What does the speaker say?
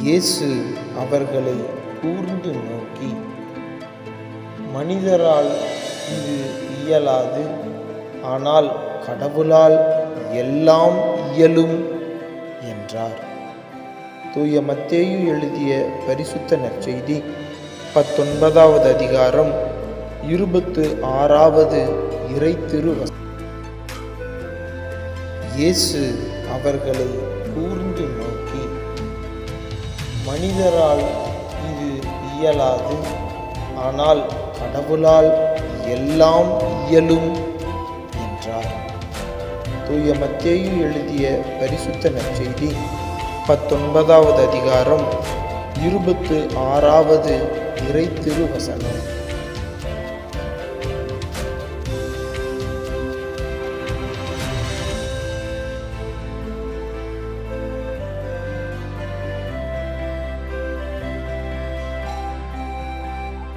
இயேசு அவர்களை கூர்ந்து நோக்கி, மனிதரால் இது இயலாது, ஆனால் கடவுளால் எல்லாம் இயலும் என்றார். தூய மத்தேயு எழுதிய பரிசுத்த நற்செய்தி 19வது அதிகாரம் 26வது இறை திருவசனம். இயேசு அவர்களை கூர்ந்து நோக்கி, மனிதரால் இது இயலாது, ஆனால் கடவுளால் எல்லாம் இயலும் என்றார். தூய மத்தேயு எழுதிய பரிசுத்த நற்செய்தி 19வது அதிகாரம் 26வது இறை திருவசனம்.